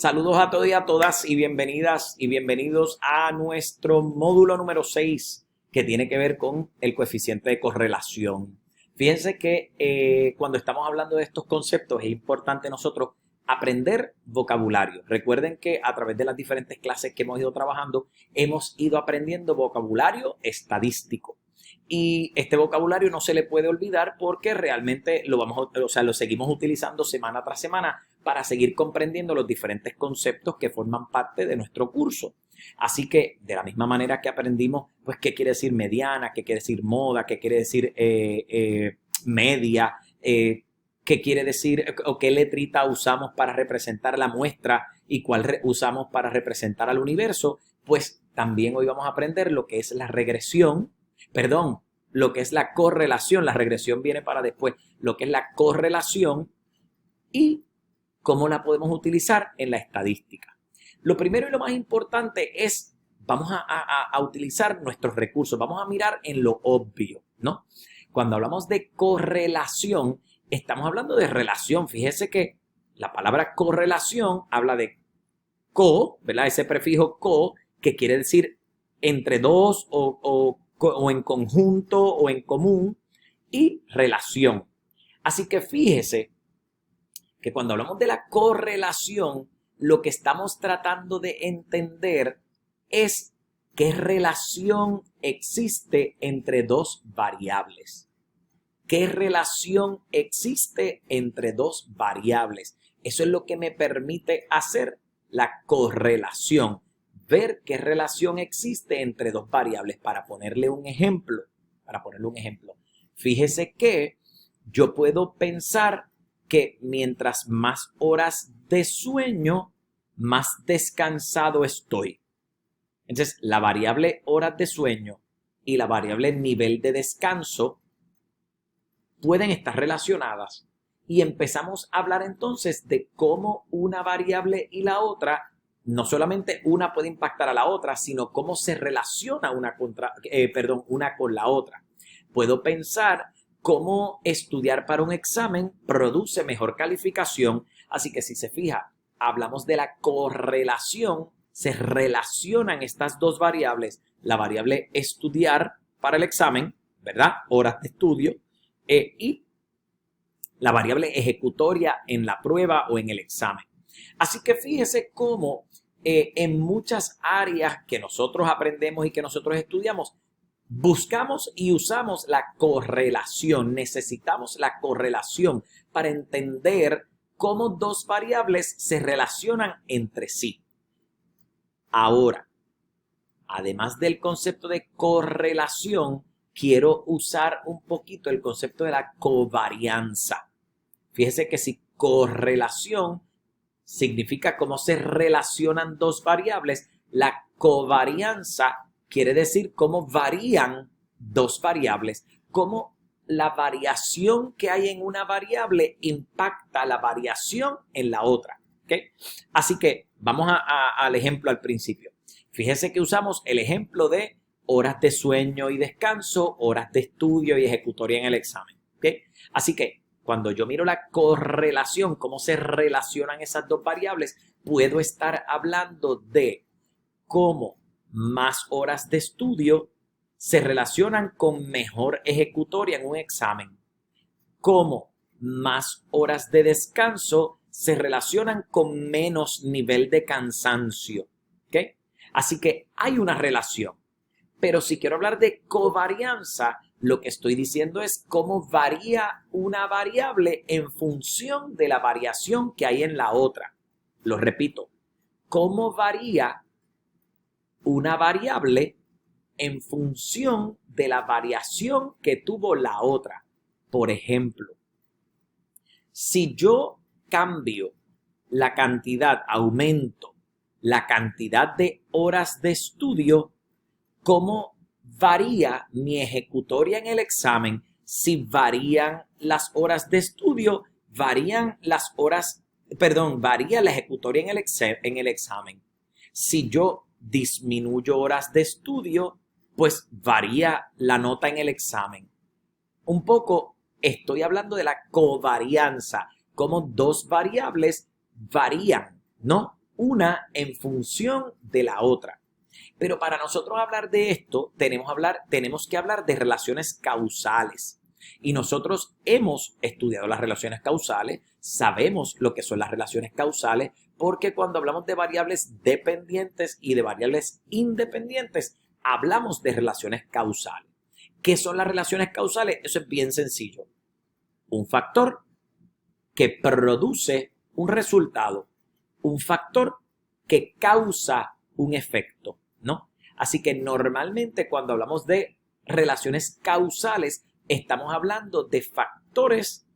Saludos a todos y a todas y bienvenidas y bienvenidos a nuestro módulo número 6 que tiene que ver con el coeficiente de correlación. Fíjense que cuando estamos hablando de estos conceptos es importante nosotros aprender vocabulario. Recuerden que a través de las diferentes clases que hemos ido trabajando hemos ido aprendiendo vocabulario estadístico. Y este vocabulario no se le puede olvidar porque realmente lo seguimos utilizando semana tras semana para seguir comprendiendo los diferentes conceptos que forman parte de nuestro curso. Así que, de la misma manera que aprendimos, pues, qué quiere decir mediana, qué quiere decir moda, qué quiere decir media, qué quiere decir o qué letrita usamos para representar la muestra y cuál usamos para representar al universo, pues también hoy vamos a aprender lo que es la regresión, lo que es la correlación. La regresión viene para después, lo que es la correlación y cómo la podemos utilizar en la estadística. Lo primero y lo más importante es, vamos a utilizar nuestros recursos, vamos a mirar en lo obvio, ¿no? Cuando hablamos de correlación, estamos hablando de relación. Fíjese que la palabra correlación habla de co, ¿verdad? Ese prefijo co, que quiere decir entre dos o en conjunto o en común, y relación. Así que fíjese que cuando hablamos de la correlación, lo que estamos tratando de entender es qué relación existe entre dos variables. ¿Qué relación existe entre dos variables? Eso es lo que me permite hacer la correlación. Ver qué relación existe entre dos variables. Para ponerle un ejemplo, fíjese que yo puedo pensar que mientras más horas de sueño, más descansado estoy. Entonces, la variable horas de sueño y la variable nivel de descanso pueden estar relacionadas. Y empezamos a hablar entonces de cómo una variable y la otra, no solamente una puede impactar a la otra, sino cómo se relaciona una con la otra. Puedo pensar cómo estudiar para un examen produce mejor calificación. Así que si se fija, hablamos de la correlación, se relacionan estas dos variables, la variable estudiar para el examen, ¿verdad? Horas de estudio, y la variable ejecutoria en la prueba o en el examen. Así que fíjese cómo en muchas áreas que nosotros aprendemos y que nosotros estudiamos, buscamos y usamos la correlación. Necesitamos la correlación para entender cómo dos variables se relacionan entre sí. Ahora, además del concepto de correlación, quiero usar un poquito el concepto de la covarianza. Fíjese que si correlación significa cómo se relacionan dos variables, la covarianza quiere decir cómo varían dos variables, cómo la variación que hay en una variable impacta la variación en la otra. ¿Okay? Así que vamos al ejemplo al principio. Fíjese que usamos el ejemplo de horas de sueño y descanso, horas de estudio y ejecutoria en el examen. ¿Okay? Así que cuando yo miro la correlación, cómo se relacionan esas dos variables, puedo estar hablando de cómo más horas de estudio se relacionan con mejor ejecutoria en un examen. Cómo más horas de descanso se relacionan con menos nivel de cansancio. ¿Okay? Así que hay una relación. Pero si quiero hablar de covarianza, lo que estoy diciendo es cómo varía una variable en función de la variación que hay en la otra. Lo repito, cómo varía una variable en función de la variación que tuvo la otra. Por ejemplo, si yo cambio la cantidad, aumento la cantidad de horas de estudio, ¿cómo varía mi ejecutoria en el examen? Si varían las horas de estudio, varía la ejecutoria en el examen. Si yo disminuyo horas de estudio, pues varía la nota en el examen. Un poco estoy hablando de la covarianza, cómo dos variables varían, ¿no? una en función de la otra. Pero para nosotros hablar de esto, tenemos que hablar de relaciones causales. Y nosotros hemos estudiado las relaciones causales, sabemos lo que son las relaciones causales, porque cuando hablamos de variables dependientes y de variables independientes, hablamos de relaciones causales. ¿Qué son las relaciones causales? Eso es bien sencillo. Un factor que produce un resultado, un factor que causa un efecto, ¿no? Así que normalmente cuando hablamos de relaciones causales, estamos hablando de factores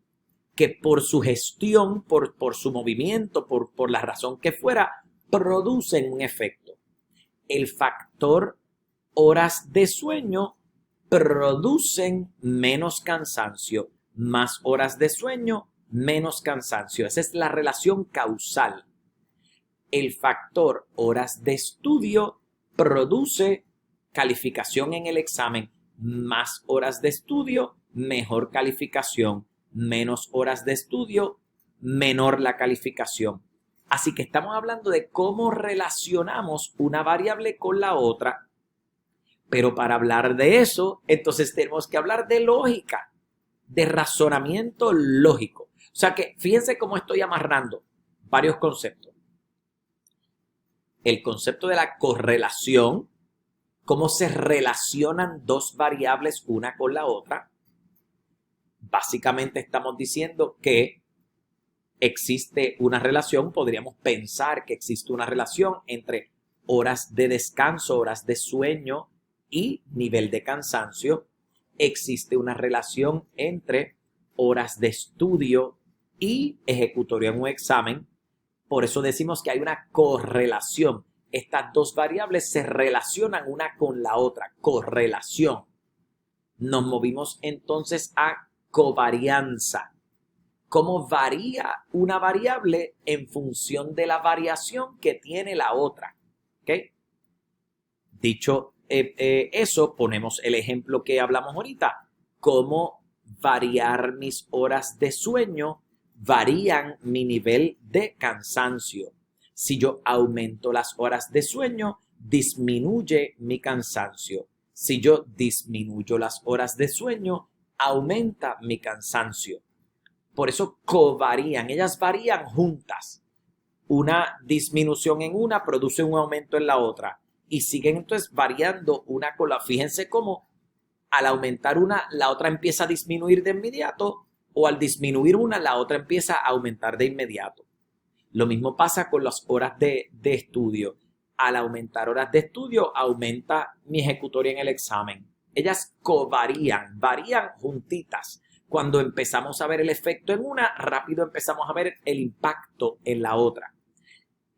que por su gestión, por su movimiento, por la razón que fuera, producen un efecto. El factor horas de sueño producen menos cansancio, más horas de sueño, menos cansancio. Esa es la relación causal. El factor horas de estudio produce calificación en el examen. Más horas de estudio, mejor calificación. Menos horas de estudio, menor la calificación. Así que estamos hablando de cómo relacionamos una variable con la otra. Pero para hablar de eso, entonces tenemos que hablar de lógica, de razonamiento lógico. O sea que fíjense cómo estoy amarrando varios conceptos. El concepto de la correlación, cómo se relacionan dos variables una con la otra. Básicamente estamos diciendo que existe una relación, podríamos pensar que existe una relación entre horas de descanso, horas de sueño y nivel de cansancio. Existe una relación entre horas de estudio y ejecutoria en un examen. Por eso decimos que hay una correlación. Estas dos variables se relacionan una con la otra. Correlación. Nos movimos entonces a covarianza. ¿Cómo varía una variable en función de la variación que tiene la otra? ¿Okay? Dicho eso, ponemos el ejemplo que hablamos ahorita. ¿Cómo variar mis horas de sueño varían mi nivel de cansancio? Si yo aumento las horas de sueño, disminuye mi cansancio. Si yo disminuyo las horas de sueño, aumenta mi cansancio. Por eso covarían, ellas varían juntas. Una disminución en una produce un aumento en la otra. Y siguen entonces variando una con la. Fíjense cómo al aumentar una, la otra empieza a disminuir de inmediato, o al disminuir una, la otra empieza a aumentar de inmediato. Lo mismo pasa con las horas de estudio. Al aumentar horas de estudio, aumenta mi ejecutoria en el examen. Ellas covarían, varían juntitas. Cuando empezamos a ver el efecto en una, rápido empezamos a ver el impacto en la otra.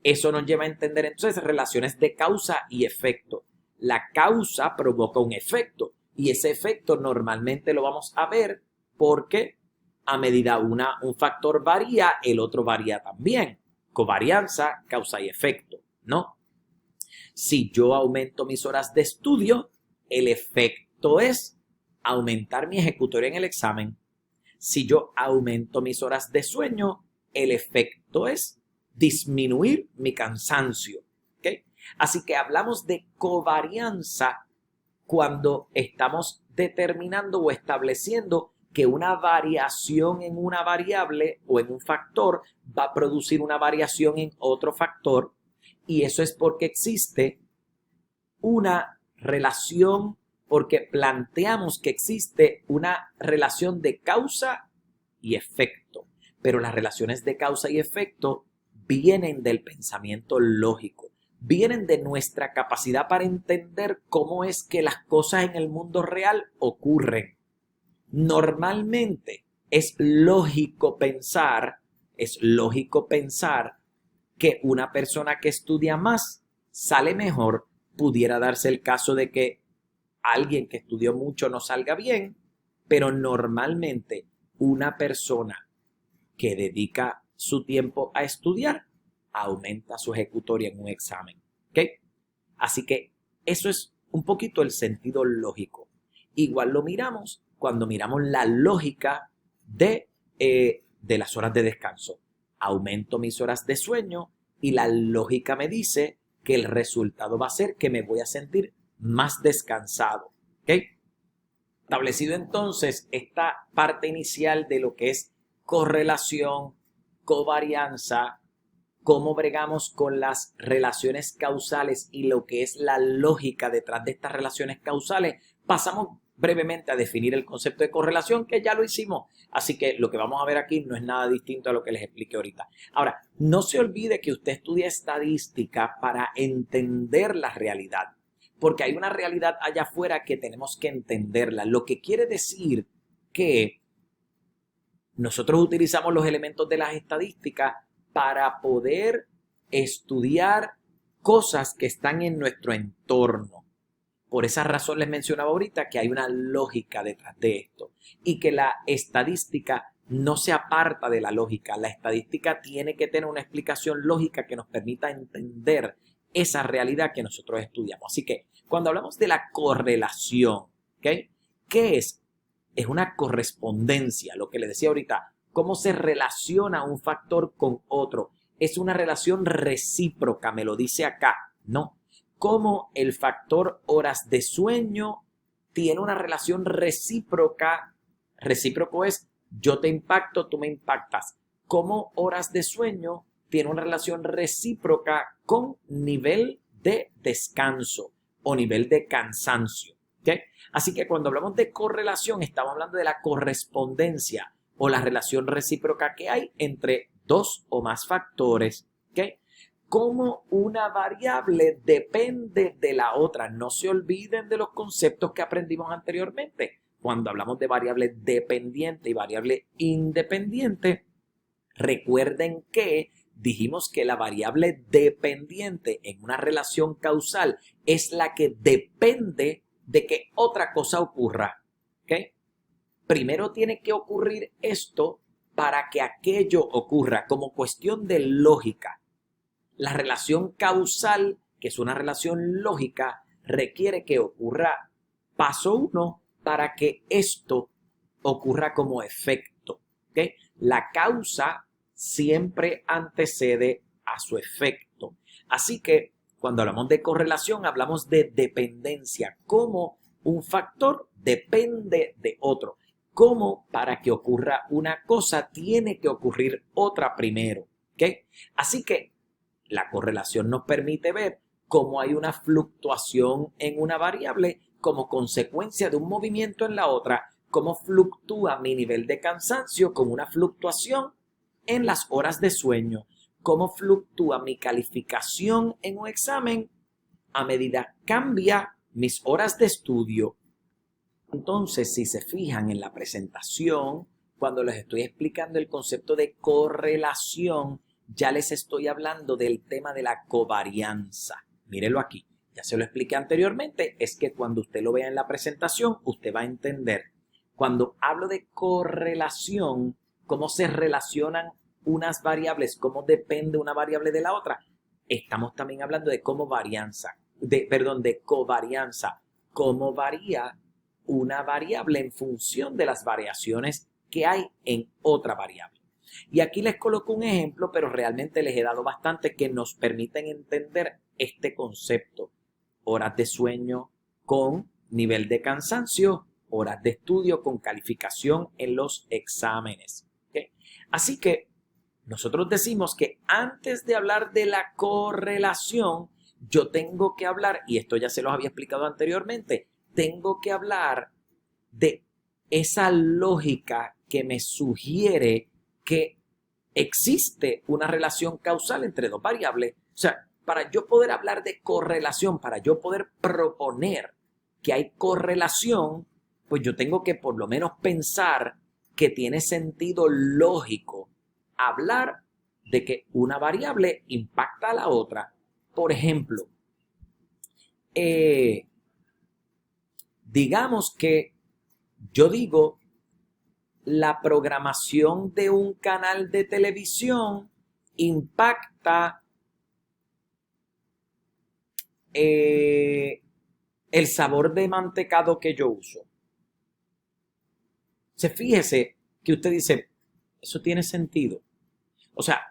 Eso nos lleva a entender entonces relaciones de causa y efecto. La causa provoca un efecto y ese efecto normalmente lo vamos a ver porque a medida un factor varía, el otro varía también. Covarianza, causa y efecto, ¿no? Si yo aumento mis horas de estudio, el efecto es aumentar mi ejecutoria en el examen. Si yo aumento mis horas de sueño, el efecto es disminuir mi cansancio. ¿Okay? Así que hablamos de covarianza cuando estamos determinando o estableciendo que una variación en una variable o en un factor va a producir una variación en otro factor, y eso es porque existe una relación, porque planteamos que existe una relación de causa y efecto. Pero las relaciones de causa y efecto vienen del pensamiento lógico, vienen de nuestra capacidad para entender cómo es que las cosas en el mundo real ocurren. Normalmente es lógico pensar que una persona que estudia más sale mejor. Pudiera darse el caso de que alguien que estudió mucho no salga bien, pero normalmente una persona que dedica su tiempo a estudiar aumenta su ejecutoria en un examen. ¿Okay? Así que eso es un poquito el sentido lógico. Igual lo miramos cuando miramos la lógica de las horas de descanso. Aumento mis horas de sueño, y la lógica me dice que el resultado va a ser que me voy a sentir más descansado. ¿Ok? Establecido entonces esta parte inicial de lo que es correlación, covarianza, cómo bregamos con las relaciones causales y lo que es la lógica detrás de estas relaciones causales, pasamos brevemente a definir el concepto de correlación, que ya lo hicimos. Así que lo que vamos a ver aquí no es nada distinto a lo que les expliqué ahorita. Ahora, no se olvide que usted estudia estadística para entender la realidad, porque hay una realidad allá afuera que tenemos que entenderla. Lo que quiere decir que nosotros utilizamos los elementos de las estadísticas para poder estudiar cosas que están en nuestro entorno. Por esa razón les mencionaba ahorita que hay una lógica detrás de esto y que la estadística no se aparta de la lógica. La estadística tiene que tener una explicación lógica que nos permita entender esa realidad que nosotros estudiamos. Así que cuando hablamos de la correlación, ¿okay? ¿Qué es? Es una correspondencia, lo que les decía ahorita. ¿Cómo se relaciona un factor con otro? Es una relación recíproca, me lo dice acá, ¿no? Cómo el factor horas de sueño tiene una relación recíproca. Recíproco es yo te impacto, tú me impactas. Cómo horas de sueño tiene una relación recíproca con nivel de descanso o nivel de cansancio. ¿Okay? Así que cuando hablamos de correlación, estamos hablando de la correspondencia o la relación recíproca que hay entre dos o más factores. ¿Okay? Cómo una variable depende de la otra. No se olviden de los conceptos que aprendimos anteriormente. Cuando hablamos de variable dependiente y variable independiente, recuerden que dijimos que la variable dependiente en una relación causal es la que depende de que otra cosa ocurra. ¿Okay? Primero tiene que ocurrir esto para que aquello ocurra como cuestión de lógica. La relación causal, que es una relación lógica, requiere que ocurra paso 1 para que esto ocurra como efecto. ¿Okay? La causa siempre antecede a su efecto. Así que cuando hablamos de correlación, hablamos de dependencia, cómo un factor depende de otro, cómo para que ocurra una cosa tiene que ocurrir otra primero. ¿Okay? Así que la correlación nos permite ver cómo hay una fluctuación en una variable como consecuencia de un movimiento en la otra, cómo fluctúa mi nivel de cansancio con una fluctuación en las horas de sueño, cómo fluctúa mi calificación en un examen a medida que cambia mis horas de estudio. Entonces, si se fijan en la presentación, cuando les estoy explicando el concepto de correlación, ya les estoy hablando del tema de la covarianza. Mírelo aquí. Ya se lo expliqué anteriormente. Es que cuando usted lo vea en la presentación, usted va a entender. Cuando hablo de correlación, cómo se relacionan unas variables, cómo depende una variable de la otra, estamos también hablando de de covarianza. Cómo varía una variable en función de las variaciones que hay en otra variable. Y aquí les coloco un ejemplo, pero realmente les he dado bastante que nos permiten entender este concepto. Horas de sueño con nivel de cansancio, horas de estudio con calificación en los exámenes. ¿Okay? Así que nosotros decimos que antes de hablar de la correlación, yo tengo que hablar, y esto ya se los había explicado anteriormente, tengo que hablar de esa lógica que me sugiere que existe una relación causal entre dos variables. O sea, para yo poder hablar de correlación, para yo poder proponer que hay correlación, pues yo tengo que por lo menos pensar que tiene sentido lógico hablar de que una variable impacta a la otra. Por ejemplo, digamos que yo digo la programación de un canal de televisión impacta el sabor de mantecado que yo uso. Fíjese que usted dice, eso tiene sentido. O sea,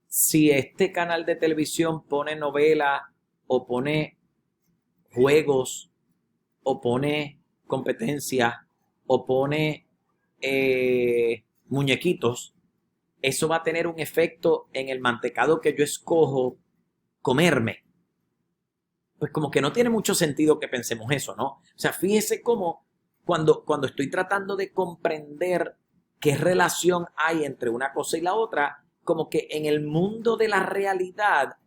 si este canal de televisión pone novela o pone juegos o pone competencia o pone muñequitos, eso va a tener un efecto en el mantecado que yo escojo comerme. Pues como que no tiene mucho sentido que pensemos eso, ¿no? O sea, fíjese cómo cuando estoy tratando de comprender qué relación hay entre una cosa y la otra, como que en el mundo de la realidad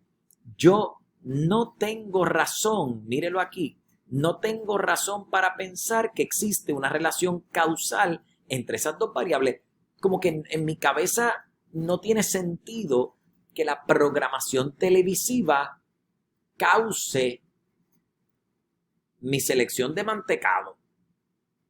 yo no tengo razón, mírelo aquí, no tengo razón para pensar que existe una relación causal entre esas dos variables. Como que en mi cabeza no tiene sentido que la programación televisiva cause mi selección de mantecado.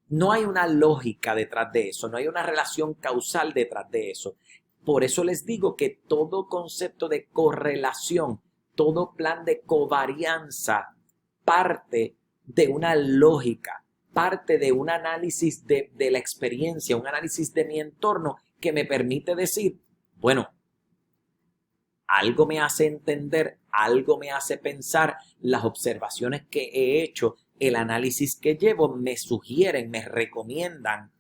No hay una lógica detrás de eso, no hay una relación causal detrás de eso. Por eso les digo que todo concepto de correlación, todo plan de covarianza parte de una lógica, parte de un análisis de la experiencia, un análisis de mi entorno que me permite decir, bueno, algo me hace entender, algo me hace pensar, las observaciones que he hecho, el análisis que llevo me sugieren, me recomiendan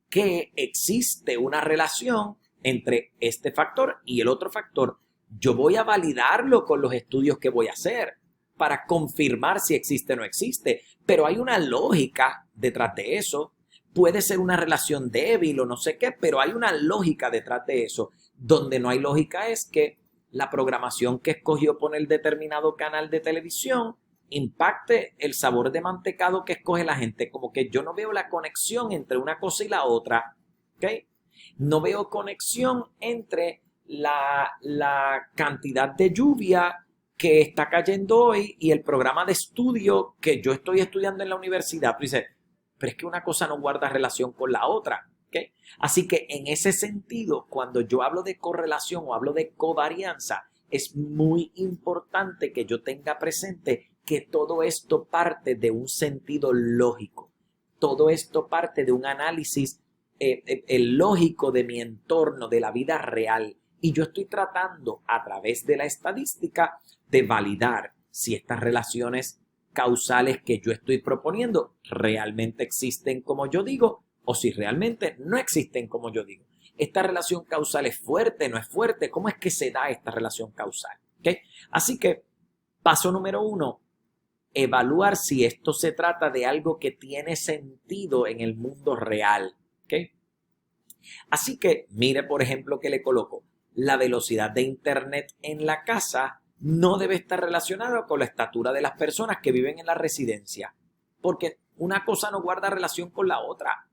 que existe una relación entre este factor y el otro factor. Yo voy a validarlo con los estudios que voy a hacer para confirmar si existe o no existe, pero hay una lógica detrás de eso. Puede ser una relación débil o no sé qué, pero hay una lógica detrás de eso. Donde no hay lógica es que la programación que escogió poner determinado canal de televisión impacte el sabor de mantecado que escoge la gente. Como que yo no veo la conexión entre una cosa y la otra. ¿Ok? No veo conexión entre la cantidad de lluvia que está cayendo hoy y el programa de estudio que yo estoy estudiando en la universidad. Tú dices, pero es que una cosa no guarda relación con la otra. ¿Okay? Así que en ese sentido, cuando yo hablo de correlación o hablo de covarianza, es muy importante que yo tenga presente que todo esto parte de un sentido lógico. Todo esto parte de un análisis lógico de mi entorno, de la vida real. Y yo estoy tratando a través de la estadística de validar si estas relaciones causales que yo estoy proponiendo realmente existen como yo digo o si realmente no existen como yo digo. ¿Esta relación causal es fuerte, no es fuerte? ¿Cómo es que se da esta relación causal? ¿Okay? Así que, paso número 1, evaluar si esto se trata de algo que tiene sentido en el mundo real. ¿Okay? Así que, mire por ejemplo que le coloco, la velocidad de internet en la casa no debe estar relacionada con la estatura de las personas que viven en la residencia, porque una cosa no guarda relación con la otra.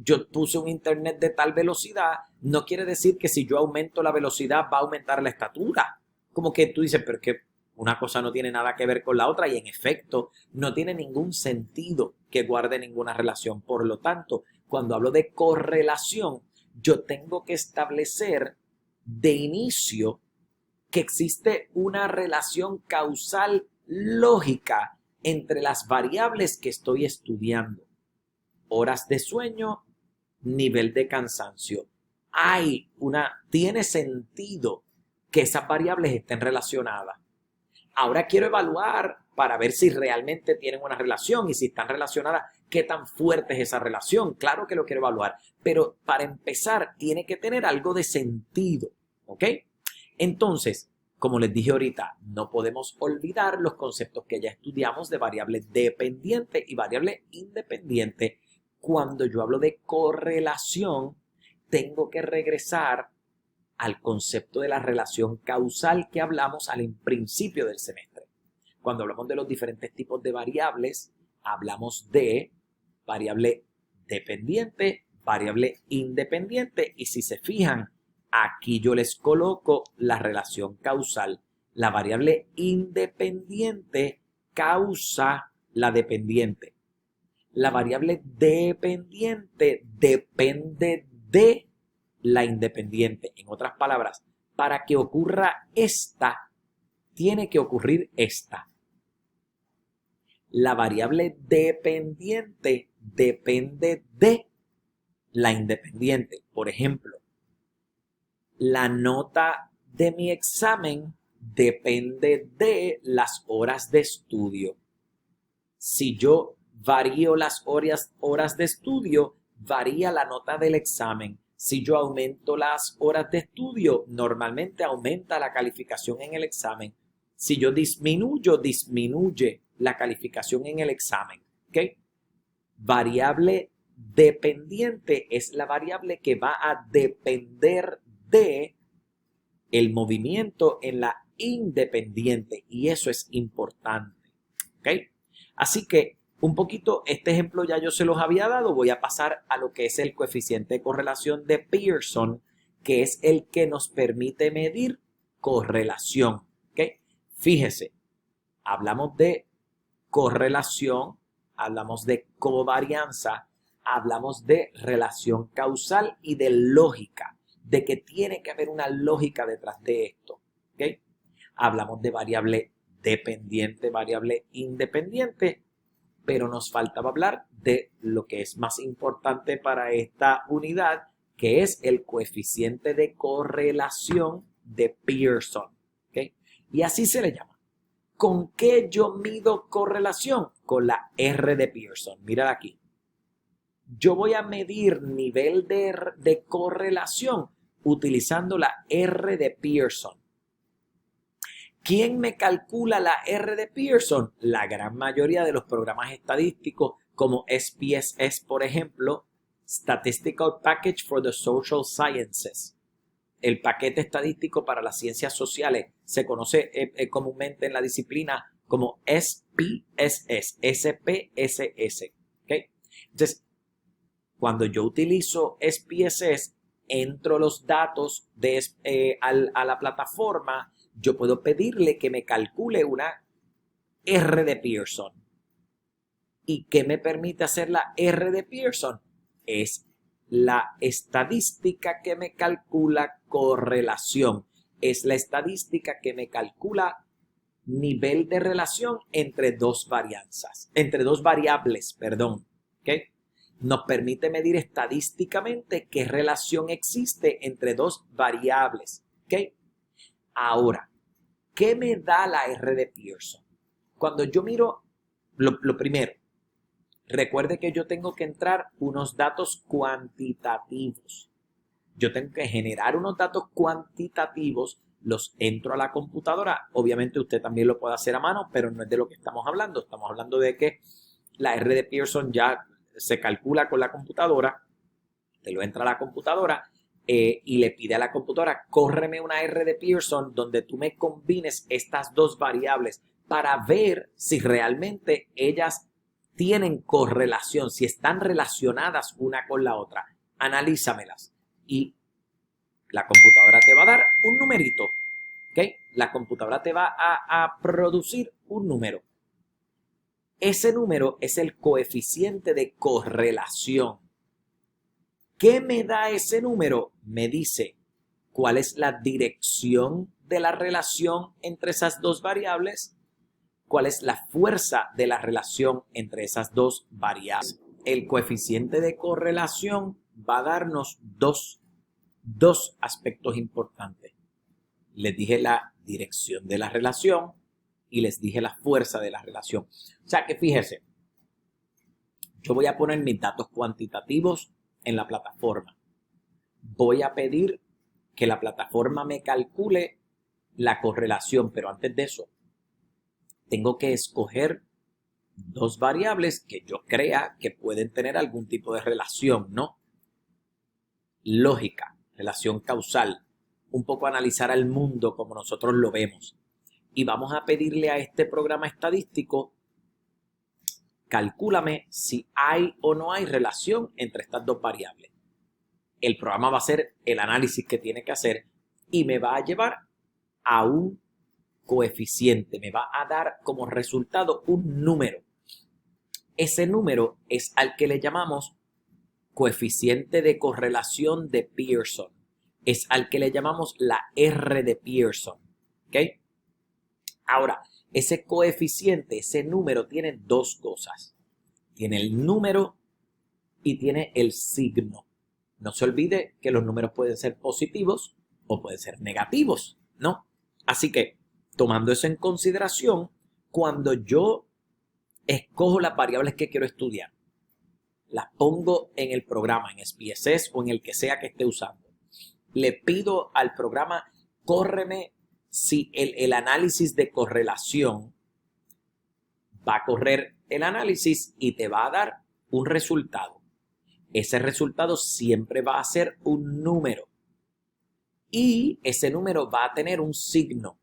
Yo puse un internet de tal velocidad, no quiere decir que si yo aumento la velocidad va a aumentar la estatura. Como que tú dices, pero es que una cosa no tiene nada que ver con la otra y en efecto no tiene ningún sentido que guarde ninguna relación. Por lo tanto, cuando hablo de correlación, yo tengo que establecer de inicio que existe una relación causal lógica entre las variables que estoy estudiando. Horas de sueño, nivel de cansancio. Tiene sentido que esas variables estén relacionadas. Ahora quiero evaluar para ver si realmente tienen una relación y si están relacionadas, qué tan fuerte es esa relación. Claro que lo quiero evaluar, pero para empezar tiene que tener algo de sentido, ¿ok? Entonces, como les dije ahorita, no podemos olvidar los conceptos que ya estudiamos de variable dependiente y variable independiente. Cuando yo hablo de correlación, tengo que regresar al concepto de la relación causal que hablamos al principio del semestre. Cuando hablamos de los diferentes tipos de variables, hablamos de variable dependiente, variable independiente y si se fijan, aquí yo les coloco la relación causal. La variable independiente causa la dependiente. La variable dependiente depende de la independiente. En otras palabras, para que ocurra esta, tiene que ocurrir esta. La variable dependiente depende de la independiente. Por ejemplo, la nota de mi examen depende de las horas de estudio. Si yo varío las horas de estudio, varía la nota del examen. Si yo aumento las horas de estudio, normalmente aumenta la calificación en el examen. Si yo disminuyo, disminuye la calificación en el examen. ¿Ok? Variable dependiente es la variable que va a depender de el movimiento en la independiente, y eso es importante. ¿Ok? Así que un poquito, este ejemplo ya yo se los había dado, voy a pasar a lo que es el coeficiente de correlación de Pearson, que es el que nos permite medir correlación. ¿Ok? Fíjese, hablamos de correlación, hablamos de covarianza, hablamos de relación causal y de lógica, de que tiene que haber una lógica detrás de esto. ¿Ok? Hablamos de variable dependiente, variable independiente, pero nos faltaba hablar de lo que es más importante para esta unidad, que es el coeficiente de correlación de Pearson. ¿Ok? Y así se le llama. ¿Con qué yo mido correlación? Con la R de Pearson. Mira aquí. Yo voy a medir nivel de correlación utilizando la R de Pearson. ¿Quién me calcula la R de Pearson? La gran mayoría de los programas estadísticos como SPSS, por ejemplo, Statistical Package for the Social Sciences. El paquete estadístico para las ciencias sociales se conoce comúnmente en la disciplina como SPSS, SPSS. ¿Okay? Entonces, cuando yo utilizo SPSS, entro los datos a la plataforma, yo puedo pedirle que me calcule una R de Pearson. ¿Y qué me permite hacer la R de Pearson? Es la estadística que me calcula correlación. Es la estadística que me calcula nivel de relación entre dos variables, perdón. ¿Okay? Nos permite medir estadísticamente qué relación existe entre dos variables. ¿Okay? Ahora, ¿qué me da la R de Pearson? Cuando yo miro lo primero, recuerde que yo tengo que entrar unos datos cuantitativos. Yo tengo que generar unos datos cuantitativos, los entro a la computadora. Obviamente usted también lo puede hacer a mano, pero no es de lo que estamos hablando. Estamos hablando de que la R de Pearson ya se calcula con la computadora. Te lo entra a la computadora y le pide a la computadora, córreme una R de Pearson donde tú me combines estas dos variables para ver si realmente ellas tienen correlación, si están relacionadas una con la otra. Analízamelas. Y la computadora te va a dar un numerito. ¿Ok? La computadora te va a producir un número. Ese número es el coeficiente de correlación. ¿Qué me da ese número? Me dice cuál es la dirección de la relación entre esas dos variables, cuál es la fuerza de la relación entre esas dos variables. El coeficiente de correlación va a darnos dos aspectos importantes. Les dije la dirección de la relación y les dije la fuerza de la relación. O sea que fíjese, yo voy a poner mis datos cuantitativos en la plataforma. Voy a pedir que la plataforma me calcule la correlación, pero antes de eso, tengo que escoger dos variables que yo crea que pueden tener algún tipo de relación, ¿no? Lógica, relación causal, un poco analizar al mundo como nosotros lo vemos. Y vamos a pedirle a este programa estadístico, calcúlame si hay o no hay relación entre estas dos variables. El programa va a hacer el análisis que tiene que hacer y me va a llevar a un coeficiente, me va a dar como resultado un número. Ese número es al que le llamamos coeficiente de correlación de Pearson. Es al que le llamamos la R de Pearson. ¿Ok? Ahora, ese coeficiente, ese número tiene dos cosas. Tiene el número y tiene el signo. No se olvide que los números pueden ser positivos o pueden ser negativos. ¿no? Así que, tomando eso en consideración, cuando yo escojo las variables que quiero estudiar, las pongo en el programa, en SPSS o en el que sea que esté usando. Le pido al programa, córreme si el análisis de correlación, va a correr el análisis y te va a dar un resultado. Ese resultado siempre va a ser un número y ese número va a tener un signo.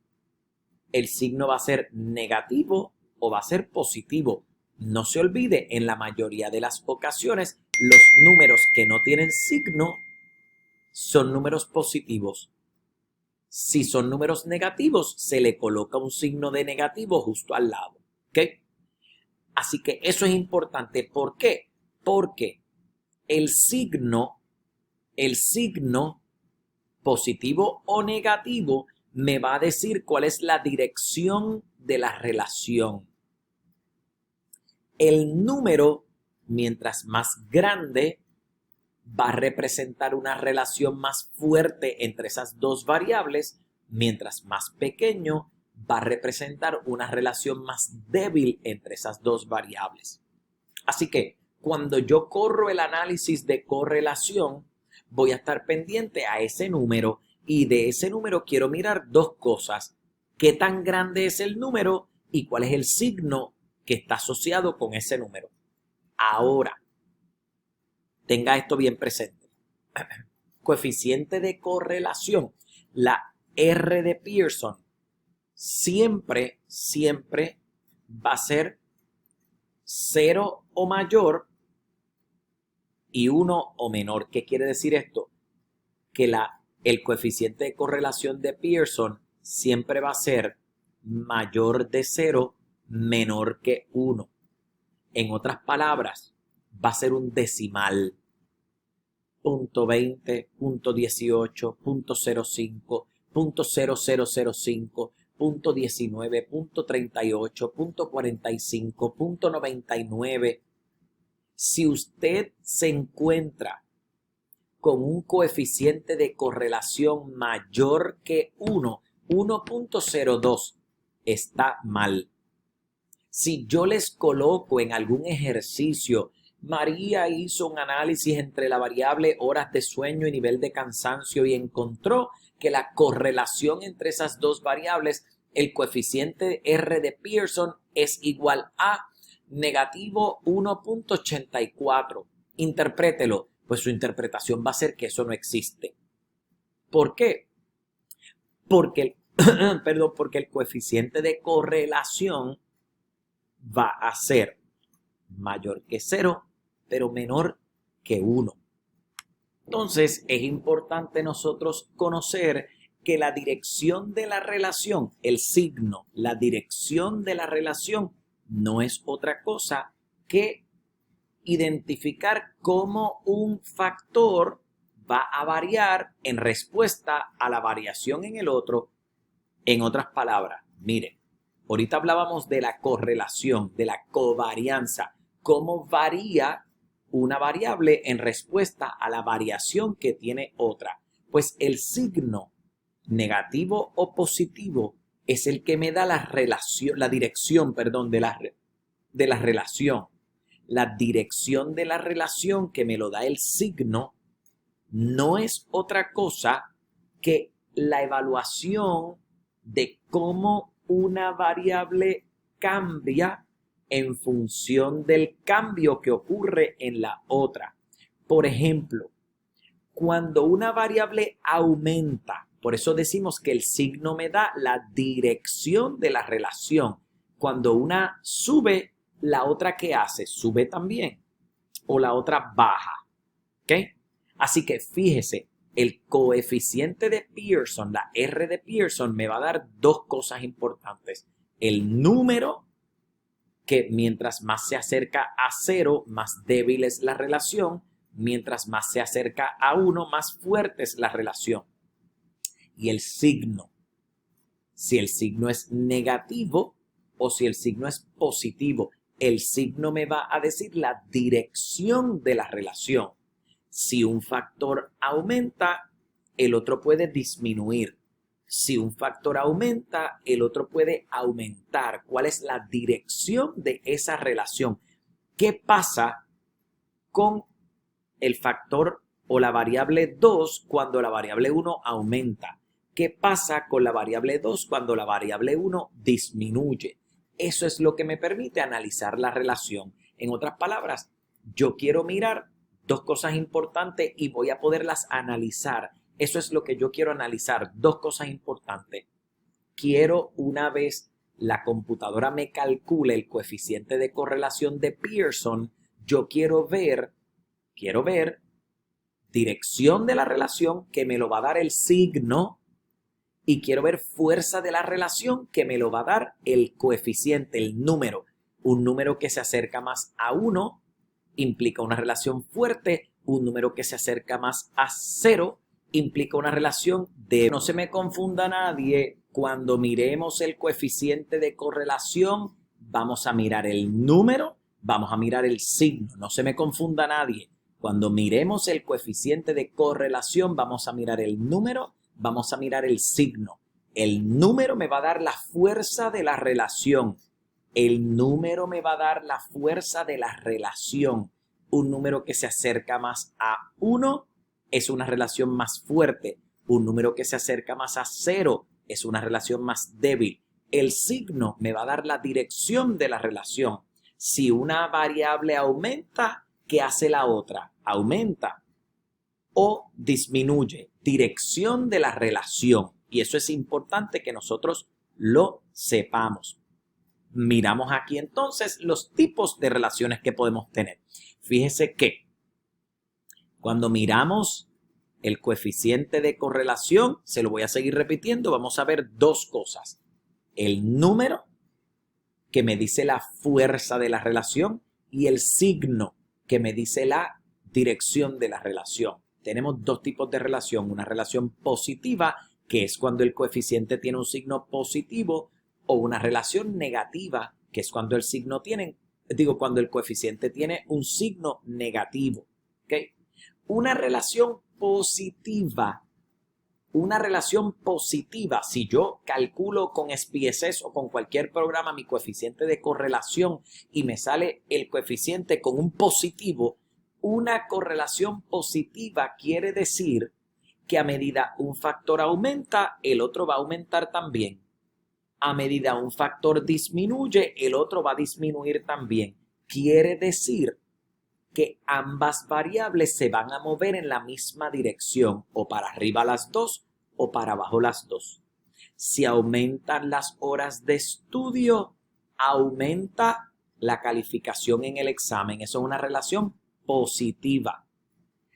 El signo va a ser negativo o va a ser positivo. No se olvide, en la mayoría de las ocasiones, los números que no tienen signo son números positivos. Si son números negativos, se le coloca un signo de negativo justo al lado. ¿Ok? Así que eso es importante. ¿Por qué? Porque el signo positivo o negativo me va a decir cuál es la dirección de la relación. El número, mientras más grande, va a representar una relación más fuerte entre esas dos variables, mientras más pequeño, va a representar una relación más débil entre esas dos variables. Así que cuando yo corro el análisis de correlación, voy a estar pendiente a ese número y de ese número quiero mirar dos cosas. ¿Qué tan grande es el número y cuál es el signo que está asociado con ese número? Ahora, tenga esto bien presente. Coeficiente de correlación, la R de Pearson, siempre va a ser 0 o mayor y 1 o menor. ¿Qué quiere decir esto? Que el coeficiente de correlación de Pearson siempre va a ser mayor de 0, menor que 1. En otras palabras, va a ser un decimal. 0.20, 0.18, 0.05, 0.0005, 0.19, 0.38, 0.45, 0.99. Si usted se encuentra con un coeficiente de correlación mayor que 1, 1.02, está mal. Si yo les coloco en algún ejercicio, María hizo un análisis entre la variable horas de sueño y nivel de cansancio y encontró que la correlación entre esas dos variables, el coeficiente R de Pearson es igual a negativo 1.84. Interprételo, pues su interpretación va a ser que eso no existe. ¿Por qué? Porque el coeficiente de correlación va a ser mayor que 0, pero menor que 1. Entonces, es importante nosotros conocer que la dirección de la relación, el signo, la dirección de la relación, no es otra cosa que identificar cómo un factor va a variar en respuesta a la variación en el otro. En otras palabras, mire, ahorita hablábamos de la correlación, de la covarianza, cómo varía una variable en respuesta a la variación que tiene otra. Pues el signo negativo o positivo es el que me da la dirección de la relación. La dirección de la relación que me lo da el signo no es otra cosa que la evaluación de cómo una variable cambia en función del cambio que ocurre en la otra. Por ejemplo, cuando una variable aumenta, por eso decimos que el signo me da la dirección de la relación. Cuando una sube, la otra ¿qué hace? Sube también. O la otra baja. ¿Ok? Así que fíjese, el coeficiente de Pearson, la R de Pearson, me va a dar dos cosas importantes. El número, que mientras más se acerca a 0, más débil es la relación. Mientras más se acerca a 1, más fuerte es la relación. Y el signo. Si el signo es negativo o si el signo es positivo, el signo me va a decir la dirección de la relación. Si un factor aumenta, el otro puede disminuir. Si un factor aumenta, el otro puede aumentar. ¿Cuál es la dirección de esa relación? ¿Qué pasa con el factor o la variable 2 cuando la variable 1 aumenta? ¿Qué pasa con la variable 2 cuando la variable 1 disminuye? Eso es lo que me permite analizar la relación. En otras palabras, yo quiero mirar dos cosas importantes y voy a poderlas analizar. Eso es lo que yo quiero analizar, dos cosas importantes. Quiero, una vez la computadora me calcule el coeficiente de correlación de Pearson, yo quiero ver dirección de la relación, que me lo va a dar el signo, y quiero ver fuerza de la relación, que me lo va a dar el coeficiente, el número. Un número que se acerca más a 1 implica una relación fuerte, un número que se acerca más a 0 implica una relación de... No se me confunda nadie, cuando miremos el coeficiente de correlación, vamos a mirar el número, vamos a mirar el signo, no se me confunda nadie. Cuando miremos el coeficiente de correlación, vamos a mirar el número, vamos a mirar el signo. El número me va a dar la fuerza de la relación. El número me va a dar la fuerza de la relación. Un número que se acerca más a 1 es una relación más fuerte. Un número que se acerca más a 0 es una relación más débil. El signo me va a dar la dirección de la relación. Si una variable aumenta, ¿qué hace la otra? Aumenta o disminuye. Dirección de la relación. Y eso es importante que nosotros lo sepamos. Miramos aquí entonces los tipos de relaciones que podemos tener. Fíjese que cuando miramos el coeficiente de correlación, se lo voy a seguir repitiendo, vamos a ver dos cosas. El número, que me dice la fuerza de la relación, y el signo, que me dice la dirección de la relación. Tenemos dos tipos de relación, una relación positiva, que es cuando el coeficiente tiene un signo positivo, o una relación negativa, que es cuando cuando el coeficiente tiene un signo negativo. ¿Okay? Una relación positiva, si yo calculo con SPSS o con cualquier programa mi coeficiente de correlación y me sale el coeficiente con un positivo, una correlación positiva quiere decir que a medida un factor aumenta, el otro va a aumentar también. A medida un factor disminuye, el otro va a disminuir también. Quiere decir que ambas variables se van a mover en la misma dirección, o para arriba las dos o para abajo las dos. Si aumentan las horas de estudio, aumenta la calificación en el examen. Eso es una relación positiva.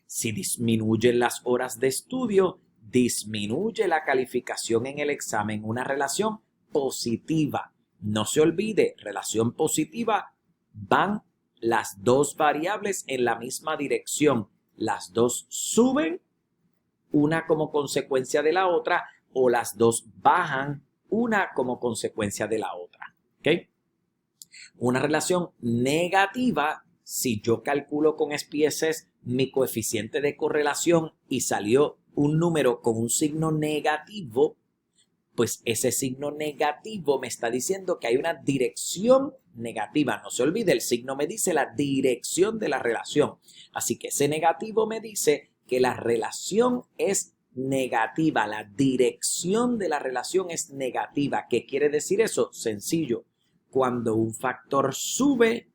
Si disminuyen las horas de estudio, disminuye la calificación en el examen. Una relación positiva. No se olvide, relación positiva, van las dos variables en la misma dirección. Las dos suben, una como consecuencia de la otra, o las dos bajan, una como consecuencia de la otra. ¿Okay? Una relación negativa, si yo calculo con SPSS mi coeficiente de correlación y salió un número con un signo negativo, pues ese signo negativo me está diciendo que hay una dirección negativa. No se olvide, el signo me dice la dirección de la relación. Así que ese negativo me dice que la relación es negativa. La dirección de la relación es negativa. ¿Qué quiere decir eso? Sencillo. Cuando un factor sube,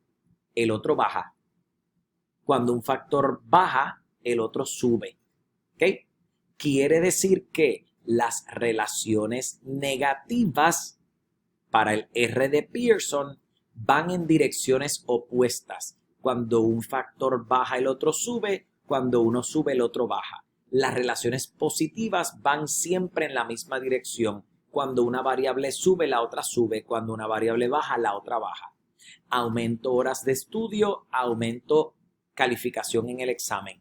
el otro baja. Cuando un factor baja, el otro sube. ¿Ok? Quiere decir que las relaciones negativas para el R de Pearson van en direcciones opuestas. Cuando un factor baja, el otro sube. Cuando uno sube, el otro baja. Las relaciones positivas van siempre en la misma dirección. Cuando una variable sube, la otra sube. Cuando una variable baja, la otra baja. Aumento horas de estudio, aumento calificación en el examen.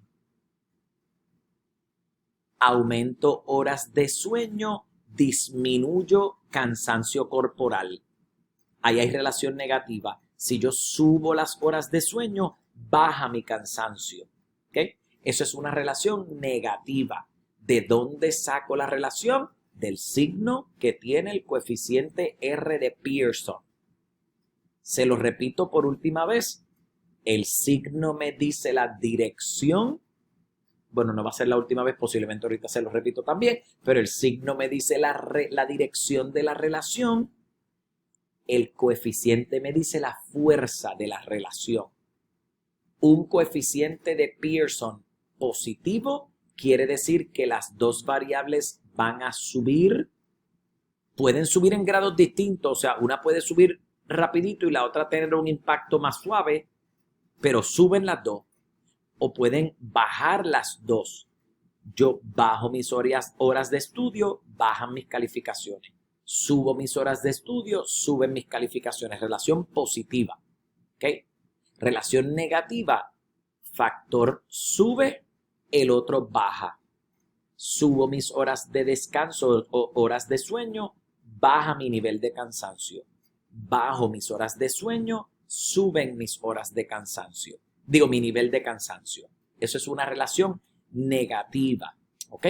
Aumento horas de sueño, disminuyo cansancio corporal. Ahí hay relación negativa. Si yo subo las horas de sueño, baja mi cansancio. ¿Okay? Eso es una relación negativa. ¿De dónde saco la relación? del signo que tiene el coeficiente R de Pearson. Se lo repito por última vez. El signo me dice la dirección. Bueno, no va a ser la última vez, posiblemente ahorita se lo repito también, pero el signo me dice la dirección de la relación. El coeficiente me dice la fuerza de la relación. Un coeficiente de Pearson positivo quiere decir que las dos variables van a subir. Pueden subir en grados distintos, o sea, una puede subir rapidito y la otra tener un impacto más suave, pero suben las dos. O pueden bajar las dos. Yo bajo mis horas de estudio, bajan mis calificaciones. Subo mis horas de estudio, suben mis calificaciones. Relación positiva. ¿Ok? Relación negativa. Factor sube, el otro baja. Subo mis horas de descanso o horas de sueño, baja mi nivel de cansancio. Bajo mis horas de sueño, suben mis horas de cansancio. Digo, mi nivel de cansancio. Eso es una relación negativa. ¿Ok?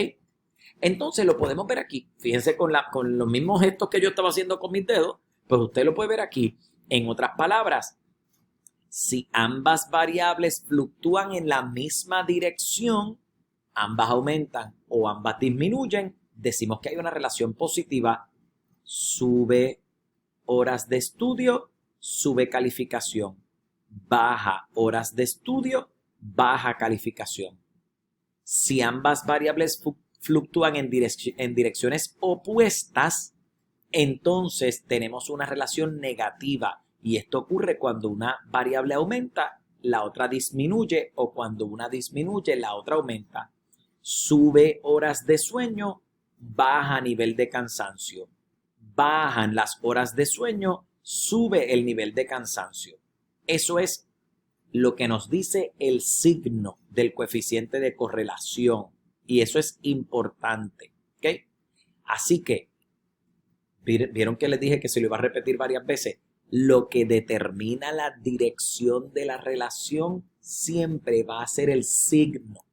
Entonces lo podemos ver aquí. Fíjense con los mismos gestos que yo estaba haciendo con mis dedos, pues usted lo puede ver aquí. En otras palabras, si ambas variables fluctúan en la misma dirección, ambas aumentan o ambas disminuyen, decimos que hay una relación positiva. Sube horas de estudio, sube calificación. Baja horas de estudio, baja calificación. Si ambas variables fluctúan en direcciones opuestas, entonces tenemos una relación negativa. Y esto ocurre cuando una variable aumenta, la otra disminuye, o cuando una disminuye, la otra aumenta. Sube horas de sueño, baja nivel de cansancio. Bajan las horas de sueño, sube el nivel de cansancio. Eso es lo que nos dice el signo del coeficiente de correlación. Y eso es importante. ¿Ok? Así que, ¿vieron que les dije que se lo iba a repetir varias veces? Lo que determina la dirección de la relación siempre va a ser el signo.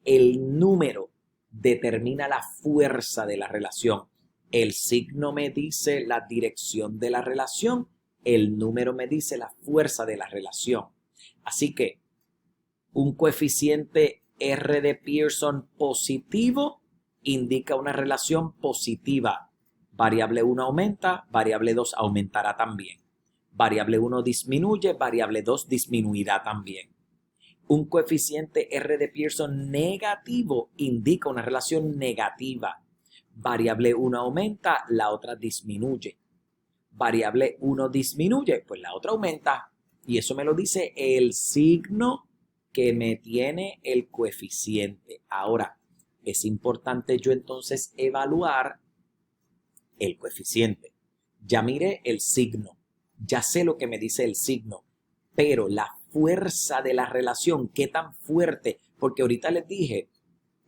El número determina la fuerza de la relación. El signo me dice la dirección de la relación, el número me dice la fuerza de la relación. Así que un coeficiente R de Pearson positivo indica una relación positiva. Variable 1 aumenta, variable 2 aumentará también. Variable 1 disminuye, variable 2 disminuirá también. Un coeficiente R de Pearson negativo indica una relación negativa. Variable 1 aumenta, la otra disminuye. Variable 1 disminuye, pues la otra aumenta. Y eso me lo dice el signo que me tiene el coeficiente. Ahora, es importante yo entonces evaluar el coeficiente. Ya miré el signo, ya sé lo que me dice el signo, pero la fuerza de la relación, ¿qué tan fuerte? Porque ahorita les dije,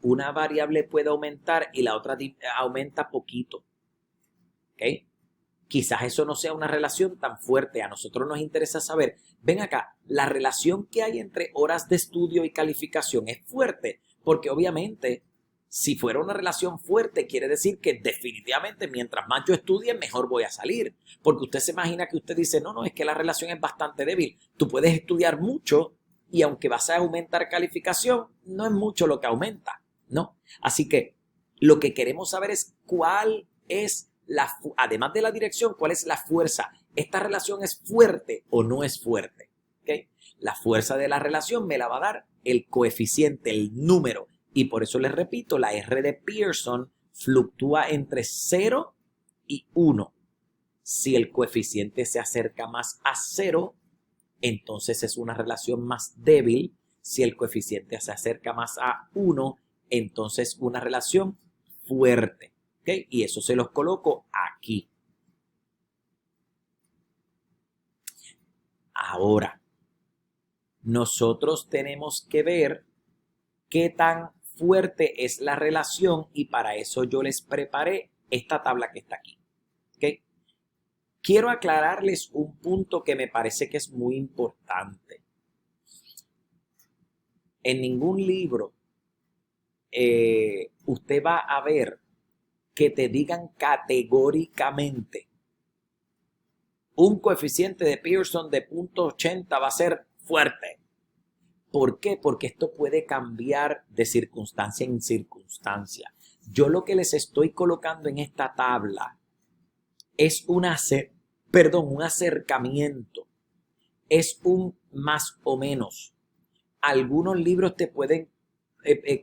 una variable puede aumentar y la otra aumenta poquito. ¿Ok? Quizás eso no sea una relación tan fuerte. A nosotros nos interesa saber, ven acá, la relación que hay entre horas de estudio y calificación es fuerte, porque obviamente si fuera una relación fuerte quiere decir que definitivamente mientras más yo estudie mejor voy a salir, porque usted se imagina que usted dice, no, es que la relación es bastante débil. Tú puedes estudiar mucho y aunque vas a aumentar calificación, no es mucho lo que aumenta, ¿no? Así que lo que queremos saber es cuál es además de la dirección, ¿cuál es la fuerza? ¿Esta relación es fuerte o no es fuerte? ¿Okay? La fuerza de la relación me la va a dar el coeficiente, el número. Y por eso les repito, la R de Pearson fluctúa entre 0 y 1. Si el coeficiente se acerca más a 0, entonces es una relación más débil. Si el coeficiente se acerca más a 1, entonces una relación fuerte. ¿Okay? Y eso se los coloco aquí. Ahora, nosotros tenemos que ver qué tan fuerte es la relación y para eso yo les preparé esta tabla que está aquí. ¿Okay? Quiero aclararles un punto que me parece que es muy importante. En ningún libro usted va a ver que te digan categóricamente un coeficiente de Pearson de 0.80 va a ser fuerte. ¿Por qué? Porque esto puede cambiar de circunstancia en circunstancia. Yo lo que les estoy colocando en esta tabla es un acercamiento, es un más o menos. Algunos libros te pueden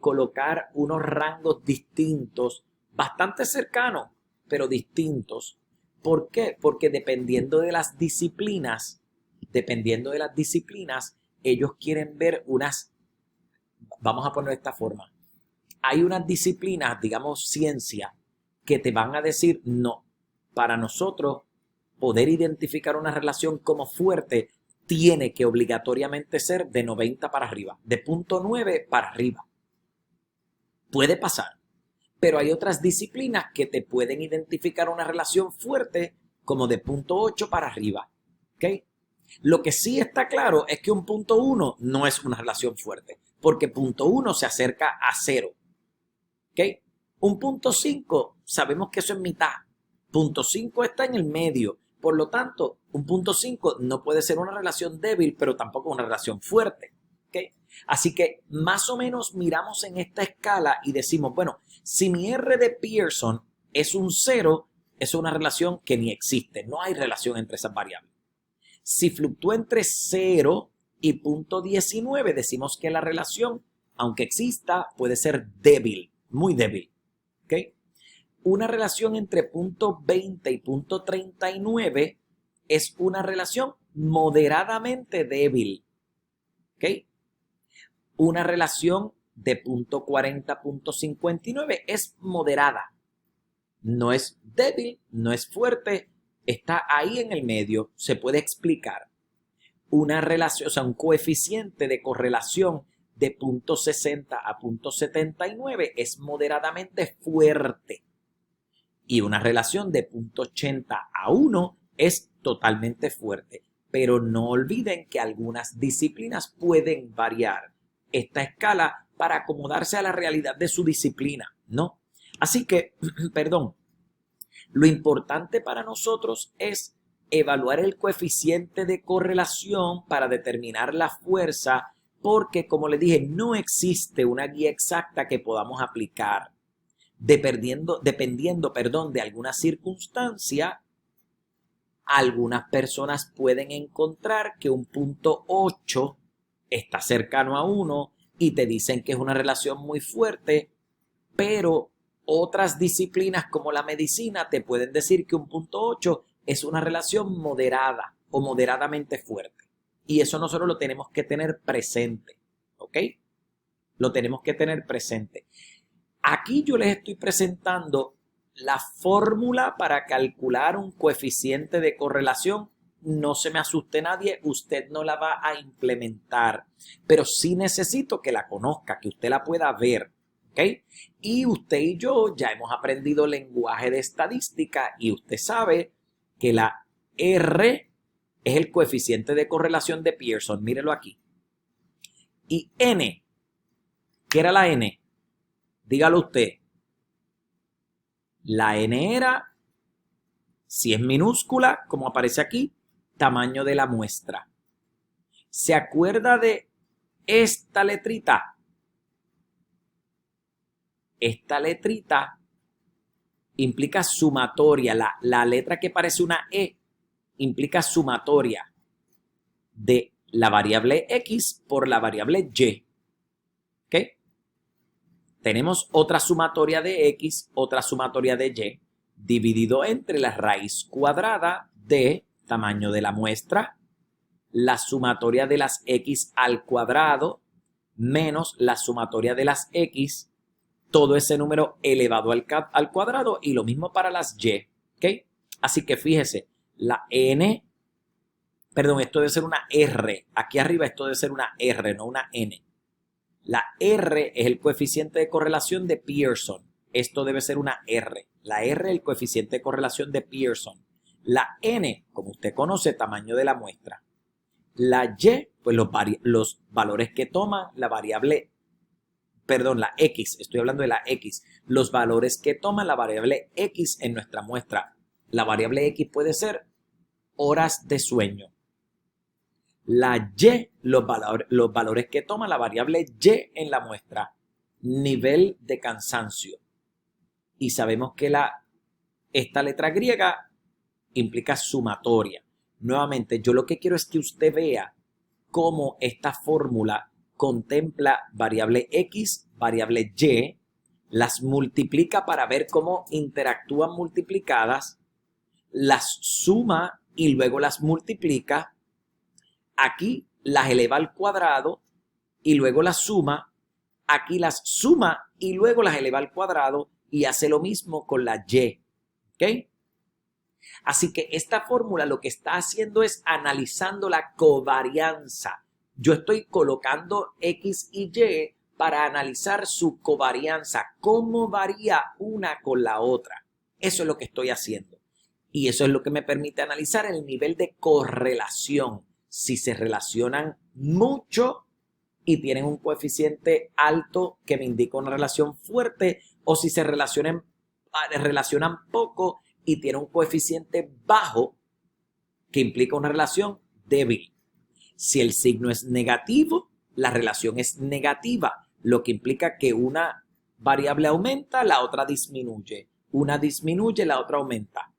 colocar unos rangos distintos, bastante cercanos, pero distintos. ¿Por qué? Porque dependiendo de las disciplinas, ellos quieren ver vamos a ponerlo de esta forma. Hay unas disciplinas, digamos ciencia, que te van a decir, no, para nosotros poder identificar una relación como fuerte, tiene que obligatoriamente ser de 90 para arriba, de 0.9 para arriba. Puede pasar, pero hay otras disciplinas que te pueden identificar una relación fuerte como de 0.8 para arriba. ¿Okay? Lo que sí está claro es que un 0.1 no es una relación fuerte, porque 0.1 se acerca a 0. ¿Okay? Un 0.5 sabemos que eso es mitad. 0.5 está en el medio. Por lo tanto, un 0.5 no puede ser una relación débil, pero tampoco una relación fuerte. ¿Okay? Así que más o menos miramos en esta escala y decimos, bueno, si mi R de Pearson es un 0, es una relación que ni existe. No hay relación entre esas variables. Si fluctúa entre 0 y 0.19, decimos que la relación, aunque exista, puede ser débil, muy débil. ¿Okay? Una relación entre 0.20 y 0.39 es una relación moderadamente débil. ¿Okay? Una relación de 0.40 a 0.59 es moderada. No es débil, no es fuerte, está ahí en el medio, se puede explicar. Una relación, o sea, un coeficiente de correlación de 0.60 a 0.79 es moderadamente fuerte. Y una relación de 0.80 a 1 es totalmente fuerte. Pero no olviden que algunas disciplinas pueden variar esta escala para acomodarse a la realidad de su disciplina, ¿no? Así que, perdón, lo importante para nosotros es evaluar el coeficiente de correlación para determinar la fuerza, porque, como les dije, no existe una guía exacta que podamos aplicar. Dependiendo, de alguna circunstancia, algunas personas pueden encontrar que un 0.8 está cercano a 1 y te dicen que es una relación muy fuerte, pero otras disciplinas como la medicina te pueden decir que un 0.8 es una relación moderada o moderadamente fuerte. Y eso nosotros lo tenemos que tener presente, ¿ok? Lo tenemos que tener presente. Aquí yo les estoy presentando la fórmula para calcular un coeficiente de correlación. No se me asuste nadie, usted no la va a implementar, pero sí necesito que la conozca, que usted la pueda ver, ¿ok? Y usted y yo ya hemos aprendido lenguaje de estadística y usted sabe que la R es el coeficiente de correlación de Pearson, mírelo aquí. Y N, ¿qué era la N? Dígalo usted. La N era, si es minúscula, como aparece aquí, tamaño de la muestra. ¿Se acuerda de esta letrita? Esta letrita implica sumatoria. La letra que parece una E implica sumatoria de la variable X por la variable Y. ¿Ok? Tenemos otra sumatoria de X, otra sumatoria de Y, dividido entre la raíz cuadrada de tamaño de la muestra, la sumatoria de las X al cuadrado, menos la sumatoria de las X, todo ese número elevado al cuadrado, y lo mismo para las Y. ¿Ok? Así que fíjese, la N, perdón, esto debe ser una R. Aquí arriba esto debe ser una R, no una N. La R es el coeficiente de correlación de Pearson. Esto debe ser una R. La R es el coeficiente de correlación de Pearson. La N, como usted conoce, tamaño de la muestra. La Y, pues los valores que toma la variable perdón, la X, estoy hablando de la X, los valores que toma la variable X en nuestra muestra. La variable X puede ser horas de sueño. La Y, los valores que toma la variable Y en la muestra, nivel de cansancio. Y sabemos que esta letra griega implica sumatoria. Nuevamente, yo lo que quiero es que usted vea cómo esta fórmula contempla variable X, variable Y, las multiplica para ver cómo interactúan multiplicadas, las suma y luego las multiplica. Aquí las eleva al cuadrado y luego las suma. Aquí las suma y luego las eleva al cuadrado y hace lo mismo con la Y. ¿Ok? Así que esta fórmula lo que está haciendo es analizando la covarianza. Yo estoy colocando X y Y para analizar su covarianza, cómo varía una con la otra. Eso es lo que estoy haciendo. Y eso es lo que me permite analizar el nivel de correlación. Si se relacionan mucho y tienen un coeficiente alto que me indica una relación fuerte, o si se relacionan poco y tienen un coeficiente bajo que implica una relación débil. Si el signo es negativo, la relación es negativa, lo que implica que una variable aumenta, la otra disminuye. Una disminuye, la otra aumenta.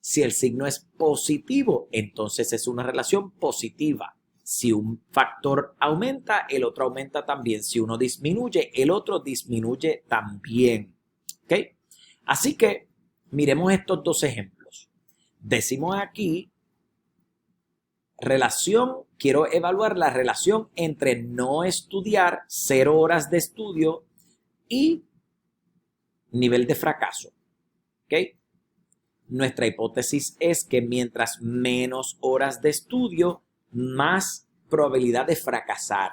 Si el signo es positivo, entonces es una relación positiva. Si un factor aumenta, el otro aumenta también. Si uno disminuye, el otro disminuye también. ¿Ok? Así que miremos estos dos ejemplos. Decimos aquí, quiero evaluar la relación entre no estudiar, 0 horas de estudio, y nivel de fracaso. ¿Ok? Nuestra hipótesis es que mientras menos horas de estudio, más probabilidad de fracasar.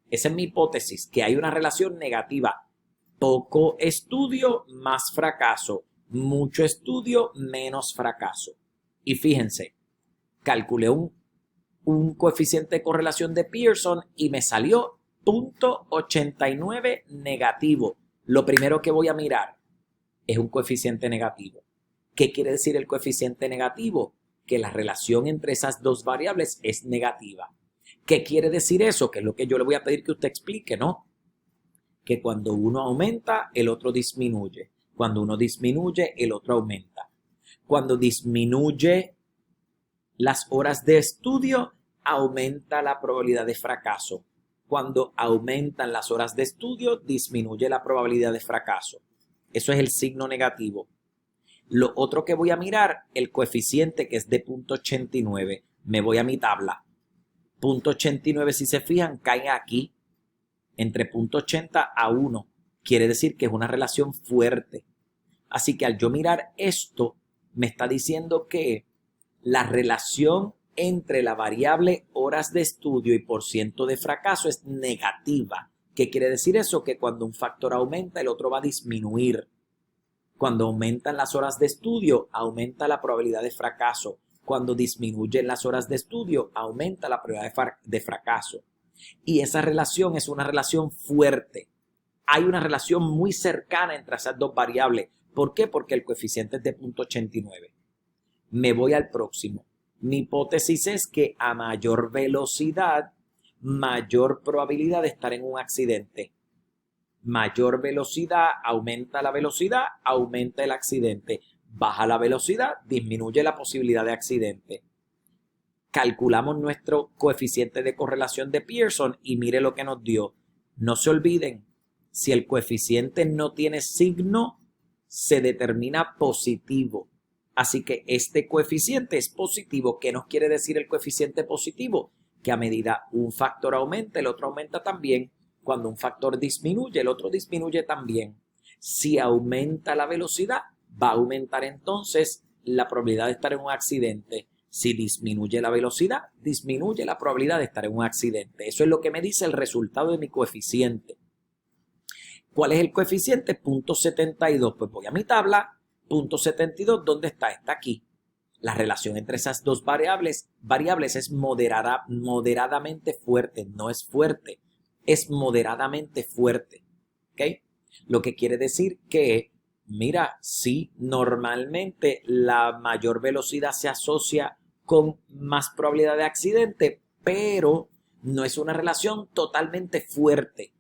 Esa es mi hipótesis, que hay una relación negativa. Poco estudio, más fracaso. Mucho estudio, menos fracaso. Y fíjense, calculé un coeficiente de correlación de Pearson y me salió 0.89 negativo. Lo primero que voy a mirar es un coeficiente negativo. ¿Qué quiere decir el coeficiente negativo? Que la relación entre esas dos variables es negativa. ¿Qué quiere decir eso? Que es lo que yo le voy a pedir que usted explique, ¿no? Que cuando uno aumenta, el otro disminuye. Cuando uno disminuye, el otro aumenta. Cuando disminuye las horas de estudio, aumenta la probabilidad de fracaso. Cuando aumentan las horas de estudio, disminuye la probabilidad de fracaso. Eso es el signo negativo. Lo otro que voy a mirar, el coeficiente que es de 0.89. Me voy a mi tabla. 0.89, si se fijan, cae aquí entre 0.80 a 1. Quiere decir que es una relación fuerte. Así que al yo mirar esto, me está diciendo que la relación entre la variable horas de estudio y porciento de fracaso es negativa. ¿Qué quiere decir eso? Que cuando un factor aumenta, el otro va a disminuir. Cuando aumentan las horas de estudio, aumenta la probabilidad de fracaso. Cuando disminuyen las horas de estudio, aumenta la probabilidad de fracaso. Y esa relación es una relación fuerte. Hay una relación muy cercana entre esas dos variables. ¿Por qué? Porque el coeficiente es de 0.89. Me voy al próximo. Mi hipótesis es que a mayor velocidad, mayor probabilidad de estar en un accidente. Mayor velocidad, aumenta la velocidad, aumenta el accidente. Baja la velocidad, disminuye la posibilidad de accidente. Calculamos nuestro coeficiente de correlación de Pearson y mire lo que nos dio. No se olviden, si el coeficiente no tiene signo, se determina positivo. Así que este coeficiente es positivo. ¿Qué nos quiere decir el coeficiente positivo? Que a medida un factor aumenta, el otro aumenta también. Cuando un factor disminuye, el otro disminuye también. Si aumenta la velocidad, va a aumentar entonces la probabilidad de estar en un accidente. Si disminuye la velocidad, disminuye la probabilidad de estar en un accidente. Eso es lo que me dice el resultado de mi coeficiente. ¿Cuál es el coeficiente? 0.72. Pues voy a mi tabla. 0.72, ¿dónde está? Está aquí. La relación entre esas dos variables es moderadamente fuerte. No es fuerte, es moderadamente fuerte. ¿ok? Lo que quiere decir que, mira, sí, normalmente la mayor velocidad se asocia con más probabilidad de accidente, pero no es una relación totalmente fuerte.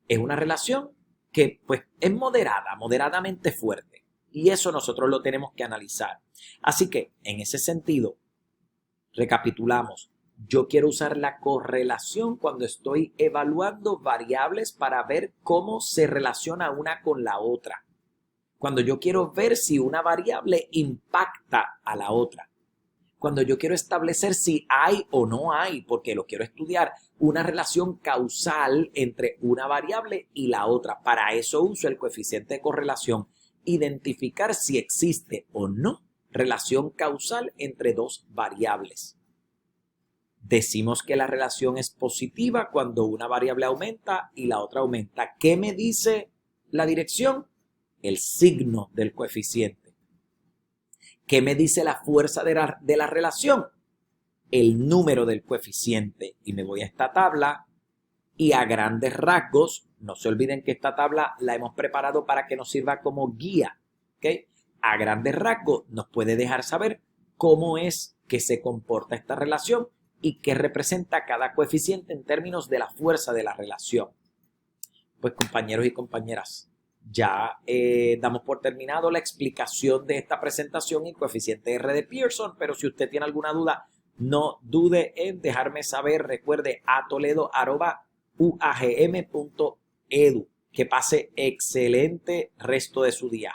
Es una relación que pues es moderada, moderadamente fuerte. Y eso nosotros lo tenemos que analizar. Así que, en ese sentido, recapitulamos. Yo quiero usar la correlación cuando estoy evaluando variables para ver cómo se relaciona una con la otra. Cuando yo quiero ver si una variable impacta a la otra. Cuando yo quiero establecer si hay o no hay, porque lo quiero estudiar, una relación causal entre una variable y la otra. Para eso uso el coeficiente de correlación. Identificar si existe o no relación causal entre dos variables. Decimos que la relación es positiva cuando una variable aumenta y la otra aumenta. ¿Qué me dice la dirección? El signo del coeficiente. ¿Qué me dice la fuerza de la relación? El número del coeficiente. Y me voy a esta tabla y a grandes rasgos, no se olviden que esta tabla la hemos preparado para que nos sirva como guía. ¿Okay? A grandes rasgos nos puede dejar saber cómo es que se comporta esta relación y qué representa cada coeficiente en términos de la fuerza de la relación. Pues compañeros y compañeras, ya damos por terminado la explicación de esta presentación y el coeficiente R de Pearson, pero si usted tiene alguna duda, no dude en dejarme saber. Recuerde atoledo@uagm.edu. Que pase excelente resto de su día.